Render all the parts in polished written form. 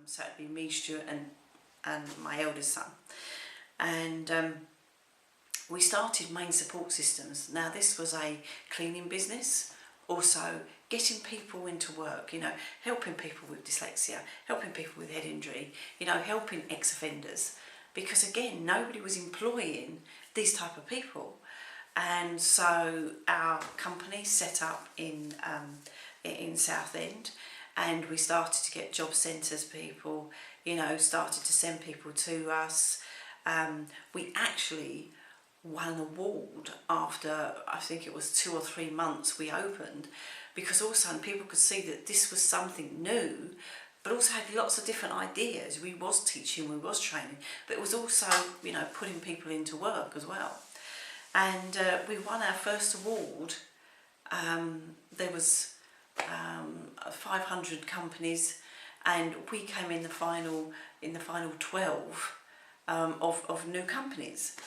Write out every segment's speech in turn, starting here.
So it'd be me, Stuart, and my eldest son. And we started Main Support Systems. Now this was a cleaning business, also getting people into work, helping people with dyslexia, helping people with head injury, helping ex-offenders, because again, nobody was employing these type of people. And so our company set up in Southend, and we started to get job centres, people, started to send people to us. We actually won an award after, I think it was 2 or 3 months we opened, because all of a sudden people could see that this was something new, but also had lots of different ideas. We was teaching, we was training, but it was also, putting people into work as well. And we won our first award. There was 500 companies, and we came in the final 12 of new companies.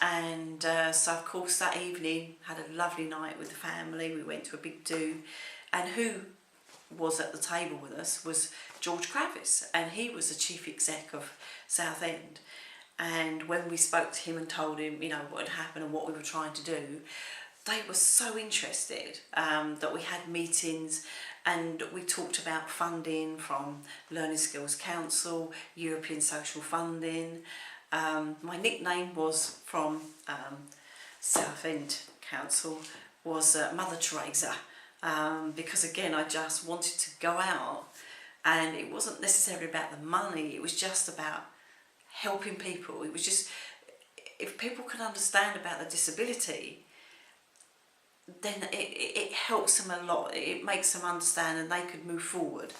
And so of course that evening had a lovely night with the family. We went to a big do, and who was at the table with us was George Kravis, and he was the chief exec of Southend. And when we spoke to him and told him, what had happened and what we were trying to do, they were so interested that we had meetings, and we talked about funding from Learning Skills Council, European Social Funding. My nickname was from Southend Council was Mother Teresa, because again I just wanted to go out, and it wasn't necessarily about the money, it was just about helping people. It was just, if people can understand about the disability, then it helps them a lot. It makes them understand, and they could move forward.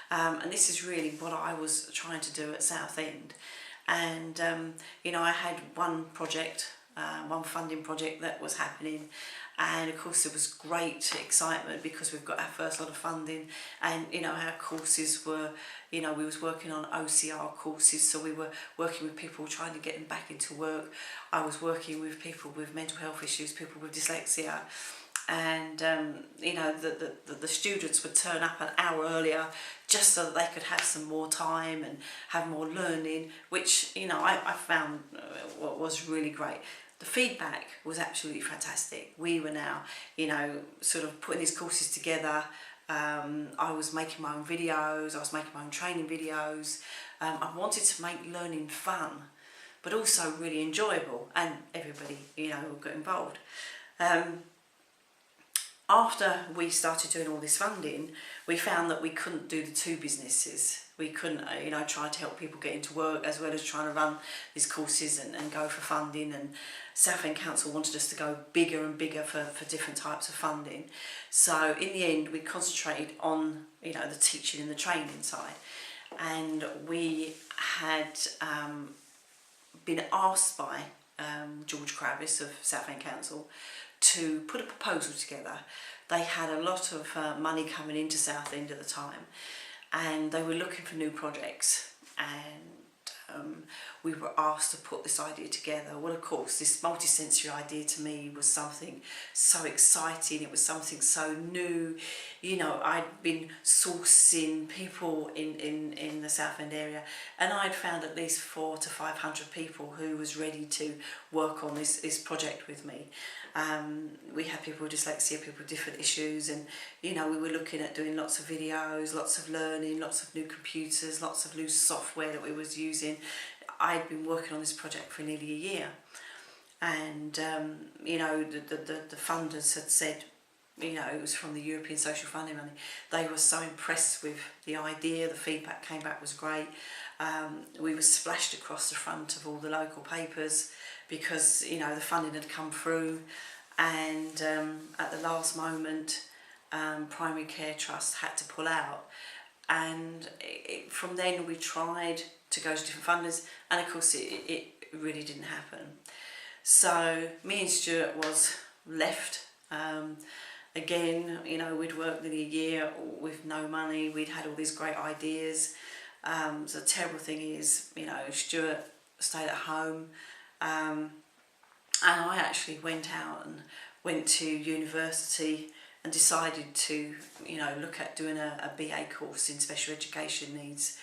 And this is really what I was trying to do at Southend. And I had one project, one funding project that was happening, and of course there was great excitement because we've got our first lot of funding, and our courses were, we was working on OCR courses, so we were working with people trying to get them back into work. I was working with people with mental health issues, people with dyslexia, and the students would turn up an hour earlier just so that they could have some more time and have more learning, which I found was really great. The feedback was absolutely fantastic. We were now sort of putting these courses together. I was making my own videos, I was making my own training videos. I wanted to make learning fun but also really enjoyable, and everybody got involved. After we started doing all this funding, we found that we couldn't do the two businesses. We couldn't, try to help people get into work as well as trying to run these courses and go for funding. And Southend Council wanted us to go bigger and bigger for different types of funding. So in the end, we concentrated on, the teaching and the training side. And we had been asked by George Kravis of Southend Council to put a proposal together. They had a lot of money coming into Southend at the time, and they were looking for new projects, and we were asked to put this idea together. Well, of course, this multisensory idea to me was something so exciting. It was something so new. I'd been sourcing people in the Southend area, and I'd found at least 400 to 500 people who was ready to work on this project with me. We had people with dyslexia, people with different issues, and we were looking at doing lots of videos, lots of learning, lots of new computers, lots of new software that we was using. I'd been working on this project for nearly a year, and the funders had said, it was from the European Social Funding money. They were so impressed with the idea. The feedback came back was great. We were splashed across the front of all the local papers because the funding had come through, and at the last moment Primary Care Trust had to pull out, and from then we tried to go to different funders, and of course it really didn't happen. So me and Stuart was left. Again, we'd worked nearly a year with no money. We'd had all these great ideas. So the terrible thing is, Stuart stayed at home, and I actually went to university and decided to, look at doing a BA course in special education needs.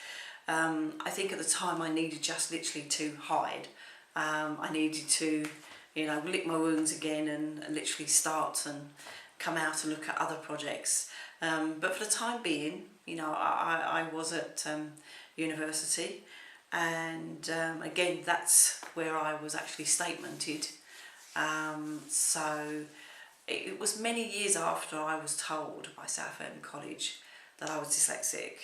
I think at the time I needed just literally to hide. I needed to, lick my wounds again and literally start and come out and look at other projects. But for the time being, I was at university, and again, that's where I was actually statemented. So it was many years after I was told by Southend College that I was dyslexic.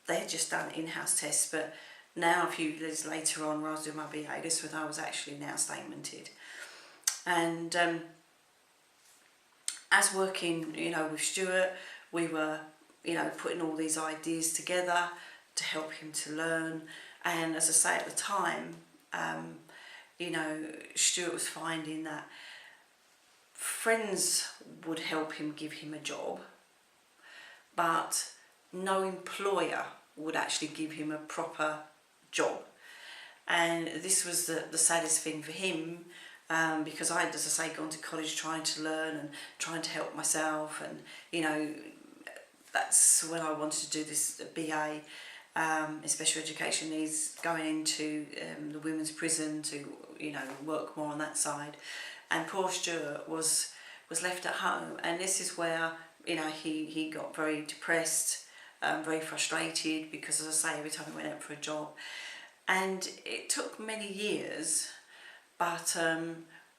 They had just done in-house tests, but now a few years later on, when I was doing my BA, this was when I was actually now statemented. And as working, with Stuart, we were, putting all these ideas together to help him to learn. And as I say, at the time, Stuart was finding that friends would help him, give him a job, but no employer would actually give him a proper job. And this was the saddest thing for him, because I had, as I say, gone to college trying to learn and trying to help myself, and that's when I wanted to do this BA in special education needs, going into the women's prison to work more on that side. And poor Stuart was left at home, and this is where he got very depressed, very frustrated, because, as I say, every time he went out for a job. And it took many years, but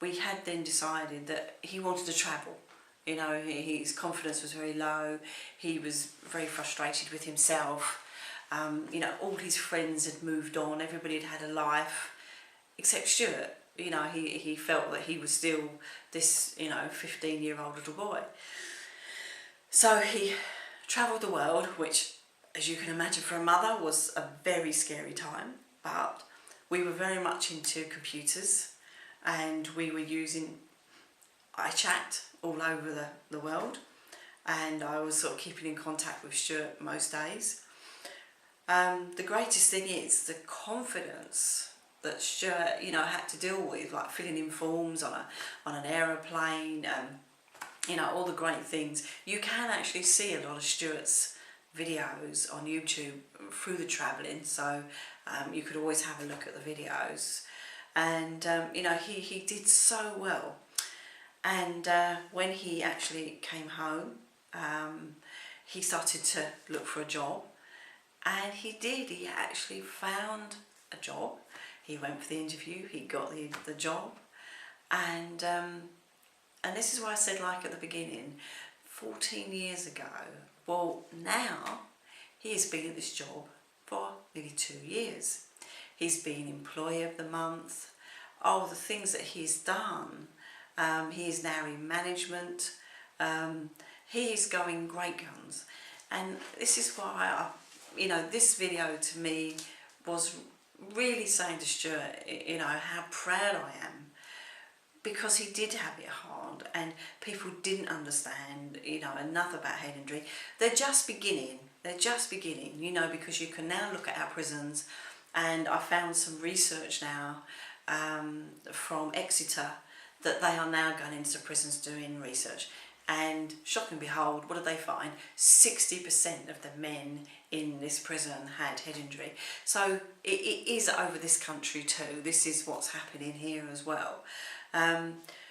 we had then decided that he wanted to travel. His confidence was very low, he was very frustrated with himself. All his friends had moved on, everybody had had a life, except Stuart. He felt that he was still this, 15-year-old little boy. So he travelled the world, which, as you can imagine, for a mother was a very scary time. But we were very much into computers, and we were using iChat all over the world, and I was sort of keeping in contact with Stuart most days. The greatest thing is the confidence that Stuart, had to deal with, like filling in forms on an aeroplane, all the great things. You can actually see a lot of Stuart's videos on YouTube through the travelling, so you could always have a look at the videos. And he did so well. And when he actually came home, he started to look for a job, and he did. He actually found a job. He went for the interview, he got the job, and this is why I said, like at the beginning, 14 years ago, well, now he's been at this job for nearly 2 years. He's been Employee of the Month. Oh, the things that he's done. He is now in management. He is going great guns. And this is why, this video to me was really saying to Stuart, how proud I am, because he did have it hard, and people didn't understand, enough about head injury. They're just beginning, because you can now look at our prisons, and I found some research now from Exeter that they are now going into prisons doing research. And shocking behold, what did they find? 60% of the men in this prison had head injury. So it is over this country too. This is what's happening here as well.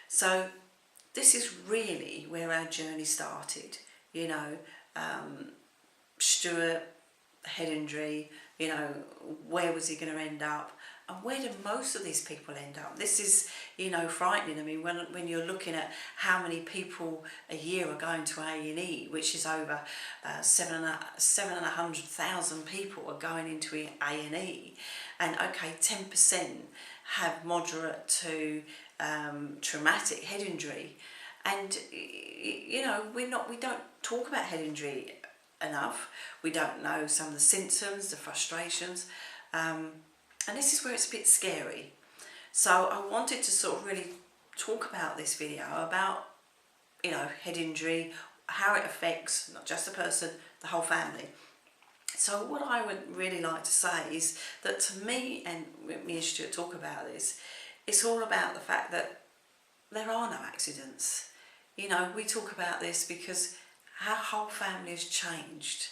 So this is really where our journey started. Stuart, head injury, where was he going to end up? And where do most of these people end up? This is, frightening. I mean, when you're looking at how many people a year are going to A&E, which is over 700,000 people are going into A&E, and okay, 10% have moderate to traumatic head injury, and we don't talk about head injury enough. We don't know some of the symptoms, the frustrations. And this is where it's a bit scary. So I wanted to sort of really talk about this video, about, head injury, how it affects not just the person, the whole family. So what I would really like to say is that to me, and me and Stuart talk about this, it's all about the fact that there are no accidents. We talk about this because our whole family has changed.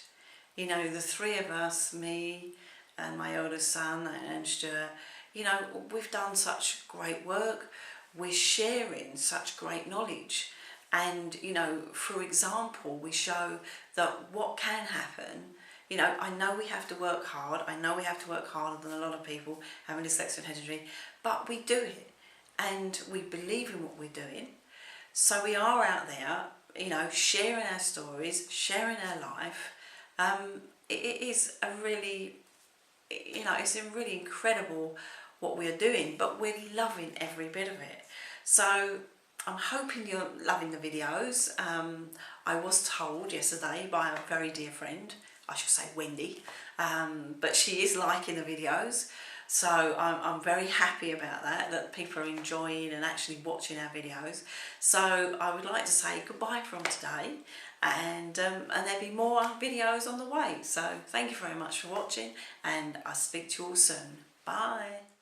You know, the three of us, me and my oldest son and Stuart, you know, we've done such great work. We're sharing such great knowledge. And, you know, for example, we show that what can happen. You know, I know we have to work hard. I know we have to work harder than a lot of people having dyslexia and head injury, but we do it. And we believe in what we're doing. So we are out there, you know, sharing our stories, sharing our life. It is a really, you know, it's a really incredible what we're doing, but we're loving every bit of it. So I'm hoping you're loving the videos. I was told yesterday by a very dear friend, I should say Wendy, but she is liking the videos. So I'm very happy about that people are enjoying and actually watching our videos. So I would like to say goodbye from today, and there'll be more videos on the way. So thank you very much for watching, and I'll speak to you all soon. Bye.